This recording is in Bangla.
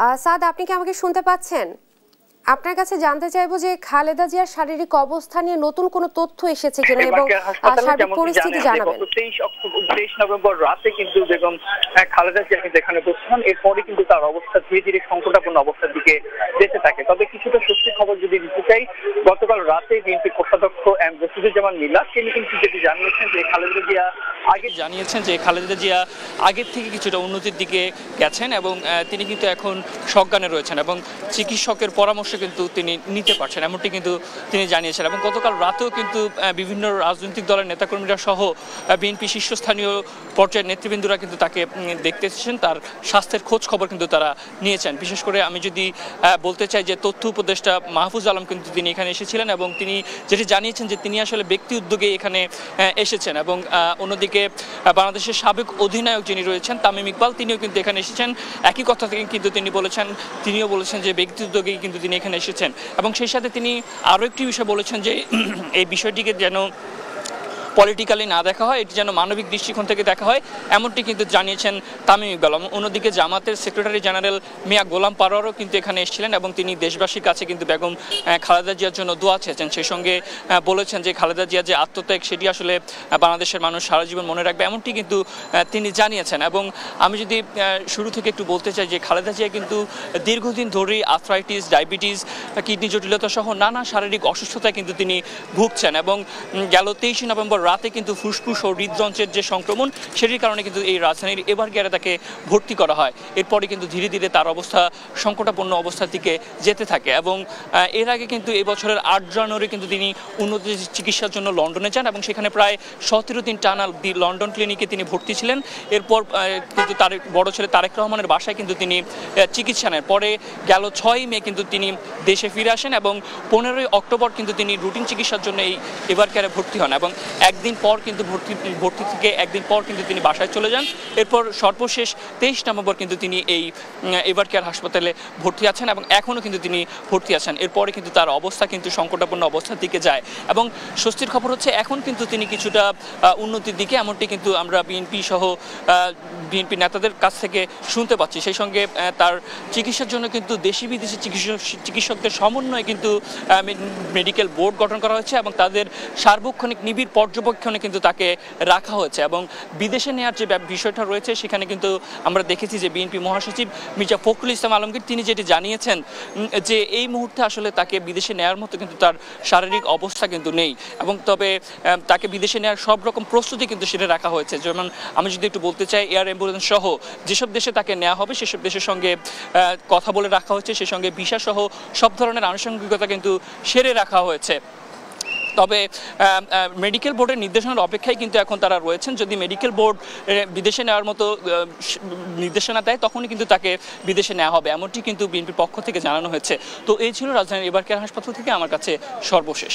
সাদ, আপনি কি আমাকে শুনতে পাচ্ছেন? আপনার কাছে জানতে চাইবো যে খালেদা জিয়ার শারীরিক অবস্থা নিয়ে নতুন কোনো তথ্য এসেছে কিনা এবং সার্বিক পরিস্থিতি জানাবেন। 23 নভেম্বর রাতে কিন্তু বেগম খালেদা জিয়া কিন্তু এখানে ভর্তি হন। এরপরে কিন্তু তার অবস্থা ধীরে ধীরে সংকটাপন্ন অবস্থার দিকে যেতে থাকে। তবে কিছুটা স্বস্তির খবর যদি দিতে চাই, গতকাল রাতে বিএনপি কোষাধ্যক্ষ বশিরুজ্জামান মিল্লাত তিনি কিন্তু যেটি জানিয়েছেন যে খালেদা জিয়া আগের থেকে কিছুটা উন্নতির দিকে গেছেন এবং তিনি কিন্তু এখন সজ্ঞানে রয়েছেন এবং চিকিৎসকের পরামর্শ কিন্তু তিনি নিতে পারছেন, এমনটি কিন্তু তিনি জানিয়েছেন। এবং গতকাল রাতেও কিন্তু বিভিন্ন রাজনৈতিক দলের নেতাকর্মীরা সহ বিএনপি শীর্ষস্থানীয় পর্যায়ের নেতৃবৃন্দরা কিন্তু তাকে দেখতে এসেছেন, তার স্বাস্থ্যের খোঁজ খবর কিন্তু তারা নিয়েছেন। বিশেষ করে আমি যদি বলতে চাই যে তথ্য উপদেষ্টা মাহফুজ আলম কিন্তু তিনি এখানে এসেছিলেন এবং তিনি যেটি জানিয়েছেন যে তিনি আসলে ব্যক্তি উদ্যোগে এখানে এসেছেন। এবং অন্যদিকে বাংলাদেশের সাবেক অধিনায়ক যিনি রয়েছেন তামিম ইকবাল, তিনিও কিন্তু এখানে এসেছেন। একই কথা থেকে কিন্তু তিনিও বলেছেন যে ব্যক্তি উদ্যোগেই কিন্তু তিনি এখানে এসেছেন। এবং সেই সাথে তিনি আরও একটি বিষয় বলেছেন যে এই বিষয়টিকে যেন পলিটিক্যালি না দেখা হয়, এটি যেন মানবিক দৃষ্টিকোণ থেকে দেখা হয়, এমনটি কিন্তু জানিয়েছেন তামিম ইকবাল। অন্যদিকে জামাতের সেক্রেটারি জেনারেল মিয়া গোলাম পারোয়ারও কিন্তু এখানে এসেছিলেন এবং তিনি দেশবাসীর কাছে কিন্তু বেগম খালেদা জিয়ার জন্য দোয়া চেয়েছেন। সেই সঙ্গে বলেছেন যে খালেদা জিয়া যে আত্মত্যাগ সেটি আসলে বাংলাদেশের মানুষ সারা জীবন মনে রাখবে, এমনটি কিন্তু তিনি জানিয়েছেন। এবং আমি যদি শুরু থেকে একটু বলতে চাই যে খালেদা জিয়া কিন্তু দীর্ঘদিন ধরেই আর্থ্রাইটিস, ডায়াবেটিস, কিডনি জটিলতা সহ নানা শারীরিক অসুস্থতায় কিন্তু তিনি ভুগছেন এবং গেল 23 নভেম্বর রাতে কিন্তু ফুসফুস ও হৃদযন্ত্রের যে সংক্রমণ সেটির কারণে কিন্তু এই রাজধানীর এভারকেয়ারে তাকে ভর্তি করা হয়। এরপরে কিন্তু ধীরে ধীরে তার অবস্থা সংকটাপন্ন অবস্থার দিকে যেতে থাকে এবং এর আগে কিন্তু এই বছরের 8 জানুয়ারি কিন্তু তিনি উন্নত চিকিৎসার জন্য লন্ডনে যান এবং সেখানে প্রায় 17 দিন টানা লন্ডন ক্লিনিকে তিনি ভর্তি ছিলেন। এরপর কিন্তু তার বড় ছেলে তারেক রহমানের বাসায় কিন্তু তিনি চিকিৎসা নেন। পরে গেল 6 মে কিন্তু তিনি দেশে ফিরে আসেন এবং 15 অক্টোবর কিন্তু তিনি রুটিন চিকিৎসার জন্য এই এভারকেয়ারে ভর্তি হন এবং একদিন পর কিন্তু ভর্তি থেকে একদিন পর কিন্তু তিনি বাসায় চলে যান। এরপর সর্বশেষ 23 নভেম্বর কিন্তু তিনি এই এভারকেয়ার হাসপাতালে ভর্তি আছেন এবং এখনও কিন্তু তিনি ভর্তি আছেন। এরপরে কিন্তু তার অবস্থা কিন্তু সংকটাপন্ন অবস্থার দিকে যায় এবং স্বস্তির খবর হচ্ছে এখন কিন্তু তিনি কিছুটা উন্নতির দিকে, এমনটি কিন্তু আমরা বিএনপি নেতাদের কাছ থেকে শুনতে পাচ্ছি। সেই সঙ্গে তার চিকিৎসার জন্য কিন্তু দেশি বিদেশি চিকিৎসকদের সমন্বয়ে কিন্তু মেডিকেল বোর্ড গঠন করা হয়েছে এবং তাদের সার্বক্ষণিক নিবিড় পর্যবেক্ষণে কিন্তু তাকে রাখা হয়েছে। এবং বিদেশে নেওয়ার যে বিষয়টা রয়েছে সেখানে কিন্তু আমরা দেখেছি যে বিএনপি মহাসচিব মির্জা ফখরুল ইসলাম আলমগীর তিনি যেটি জানিয়েছেন যে এই মুহূর্তে আসলে তাকে বিদেশে নেওয়ার মতো কিন্তু তার শারীরিক অবস্থা কিন্তু নেই এবং তবে তাকে বিদেশে নেওয়ার সব রকম প্রস্তুতি কিন্তু সেটা রাখা হয়েছে। যেমন আমি যদি একটু বলতে চাই, এয়ার অ্যাম্বুলেন্স সহ যেসব দেশে তাকে নেওয়া হবে সেসব দেশের সঙ্গে কথা বলে রাখা হয়েছে, সেই সঙ্গে ভিসা সহ সব ধরনের আনুষঙ্গিকতা কিন্তু সেরে রাখা হয়েছে। তবে মেডিকেল বোর্ডের নির্দেশনার অপেক্ষায় কিন্তু এখন তারা রয়েছেন। যদি মেডিকেল বোর্ড বিদেশে নেওয়ার মতো নির্দেশনা দেয় তখনই কিন্তু তাকে বিদেশে নেওয়া হবে, এমনটি কিন্তু বিএনপির পক্ষ থেকে জানানো হয়েছে। তো এই ছিল রাজধানীর এভারকেয়ার হাসপাতাল থেকে আমার কাছে সর্বশেষ।